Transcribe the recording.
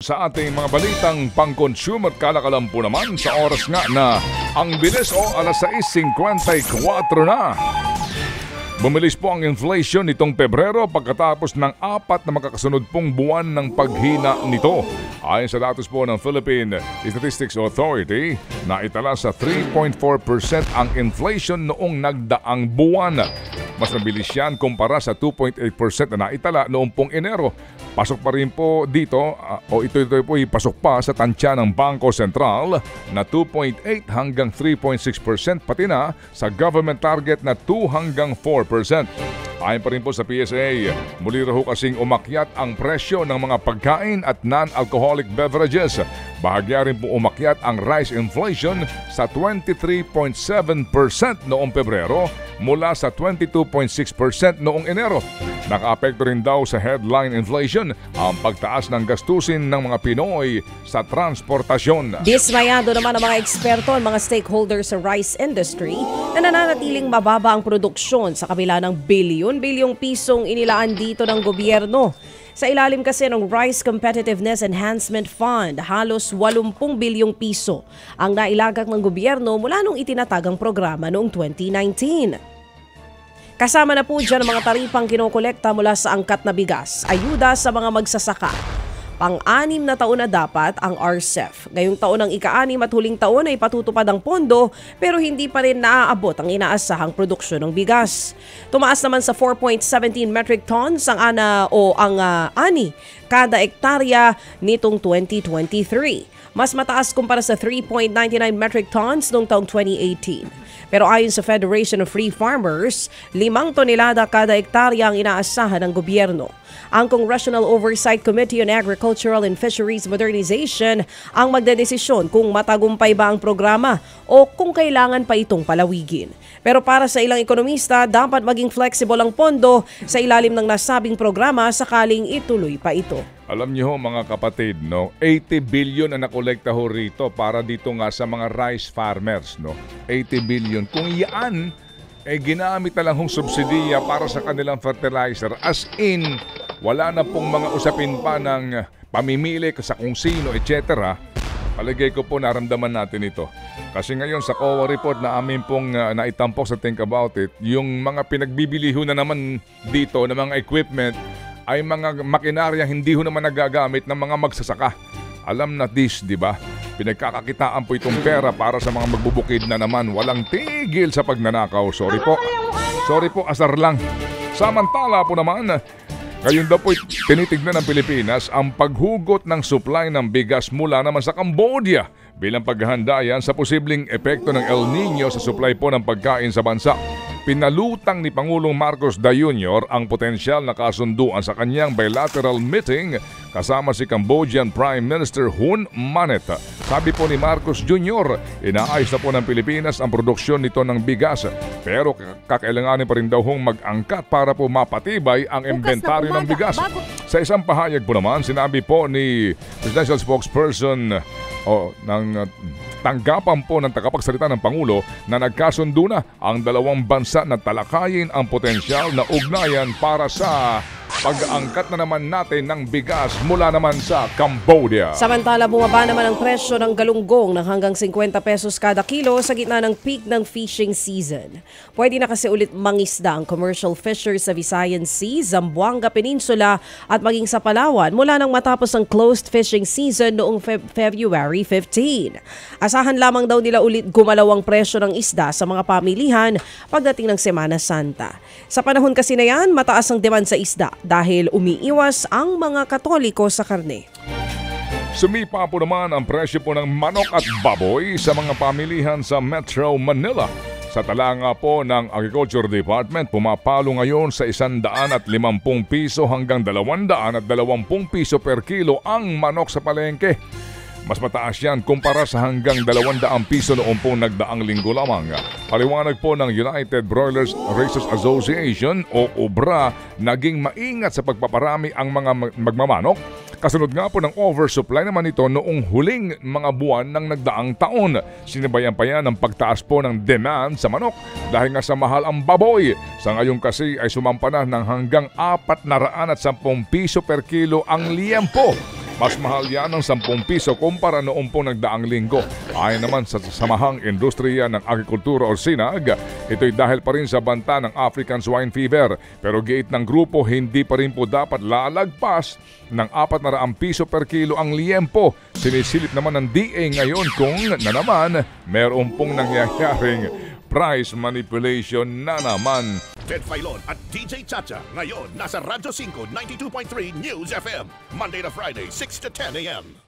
sa ating mga balitang pang-consumer kalakalan po naman sa oras nga na ang bilis o alas 6:54 na. Bumilis po ang inflation nitong Pebrero pagkatapos ng 4 na magkakasunod pong buwan ng paghina nito. Ayon sa datos po ng Philippine Statistics Authority, naitala sa 3.4% ang inflation noong nagdaang buwan. Mas mabilis yan kumpara sa 2.8% na naitala noong pong Enero. Pasok pa rin po dito, ito po ipasok pa sa tansya ng Bangko Sentral na 2.8 hanggang 3.6%, pati na sa government target na 2 hanggang 4%. Ayon pa rin po sa PSA, muli raw kasing umakyat ang presyo ng mga pagkain at non-alcoholic beverages. Bahagya rin po umakyat ang rice inflation sa 23.7% noong Pebrero mula sa 22.6% noong Enero. Nakaapekto rin daw sa headline inflation ang pagtaas ng gastusin ng mga Pinoy sa transportasyon. Dismayado naman ang mga eksperto at mga stakeholders sa rice industry na nananatiling mababa ang produksyon sa kabila ng bilyon-bilyong pisong inilaan dito ng gobyerno. Sa ilalim kasi ng Rice Competitiveness Enhancement Fund, halos 80 bilyong piso ang nailagak ng gobyerno mula nung itinatag ang programa noong 2019. Kasama na po dyan ang mga taripang kinokolekta mula sa angkat na bigas, ayuda sa mga magsasaka. Pang-6 na taon na dapat ang RCEP. Ngayong taon ang ika-6 at huling taon ay patutupad ang pondo pero hindi pa rin naaabot ang inaasahang produksyon ng bigas. Tumaas naman sa 4.17 metric tons ang ani kada ektarya nitong 2023. Mas mataas kumpara sa 3.99 metric tons noong taong 2018. Pero ayon sa Federation of Free Farmers, 5 tonelada kada ektarya ang inaasahan ng gobyerno. Ang Congressional Oversight Committee on Agricultural and Fisheries Modernization ang magdedesisyon kung matagumpay ba ang programa o kung kailangan pa itong palawigin. Pero para sa ilang ekonomista, dapat maging flexible ang pondo sa ilalim ng nasabing programa sakaling ituloy pa ito. Alam niyo mga kapatid, 80 billion ang nakolekta ho rito para dito nga sa mga rice farmers. 80 billion. Kung yan, ginamit na lang hong subsidiya para sa kanilang fertilizer. As in, wala na pong mga usapin pa ng pamimili sa kung sino, etc. Palagay ko po naramdaman natin ito. Kasi ngayon sa COA report na amin pong naitampok sa Think About It, yung mga pinagbibili ho na naman dito ng mga equipment ay mga makinarya hindi ho naman nagagamit ng mga magsasaka. Alam na this, di ba? Pinagkakakitaan po itong pera para sa mga magbubukid na naman. Walang tigil sa pagnanakaw. Sorry po, asar lang. Samantala po naman, ngayon daw po tinitignan ng Pilipinas ang paghugot ng supply ng bigas mula naman sa Cambodia bilang paghahanda yan sa posibleng epekto ng El Nino sa supply po ng pagkain sa bansa. Pinalutang ni Pangulong Marcos Jr. ang potensyal na kasunduan sa kanyang bilateral meeting kasama si Cambodian Prime Minister Hun Manet. Sabi po ni Marcos Jr., inaayos na po ng Pilipinas ang produksyon nito ng bigas pero kakailanganin pa rin daw hong mag-angkat para po mapatibay ang inventaryo ng bigas. Sa isang pahayag po naman, sinabi po ni Presidential Spokesperson tanggapan po ng tagapagsalita ng Pangulo na nagkasundo na ang dalawang bansa na talakayin ang potensyal na ugnayan para sa pag-aangkat na naman natin ng bigas mula naman sa Cambodia. Samantala, bumaba naman ang presyo ng galunggong ng hanggang 50 pesos kada kilo sa gitna ng peak ng fishing season. Pwede na kasi ulit mangisda ang commercial fishers sa Visayan Sea, Zamboanga Peninsula at maging sa Palawan mula nang matapos ang closed fishing season noong February 15. Asahan lamang daw nila ulit gumalaw ang presyo ng isda sa mga pamilihan pagdating ng Semana Santa. Sa panahon kasi na yan, mataas ang demand sa isda dahil umiiwas ang mga Katoliko sa karne. Sumipa po naman ang presyo po ng manok at baboy sa mga pamilihan sa Metro Manila. Sa tala nga po ng Agriculture Department, pumapalo ngayon sa 150 piso hanggang 220 piso per kilo ang manok sa palengke. Mas mataas yan kumpara sa hanggang 200 piso noong pong nagdaang linggo lamang. Paliwanag po ng United Broilers Races Association o UBRA, naging maingat sa pagpaparami ang mga magmamanok. Kasunod nga po ng oversupply naman ito noong huling mga buwan ng nagdaang taon. Sinibayan pa yan ng pagtaas po ng demand sa manok dahil nga sa mahal ang baboy. Sa ngayon kasi ay sumampa na ng hanggang 410 piso per kilo ang liempo. Mas mahal yan ng 10 piso kumpara noong pong nagdaang linggo. Ayon naman sa Samahang Industriya ng Agrikultura o SINAG, ito'y dahil pa rin sa banta ng African Swine Fever. Pero giit ng grupo, hindi pa rin po dapat lalagpas ng 400 piso per kilo ang liempo. Sinisilip naman ng DA ngayon kung na naman meron pong nangyayaring price manipulation na naman. Ted Filon at DJ Chacha. Ngayon, nasa Radyo 5, 92.3 News FM. Monday to Friday, 6 to 10 a.m.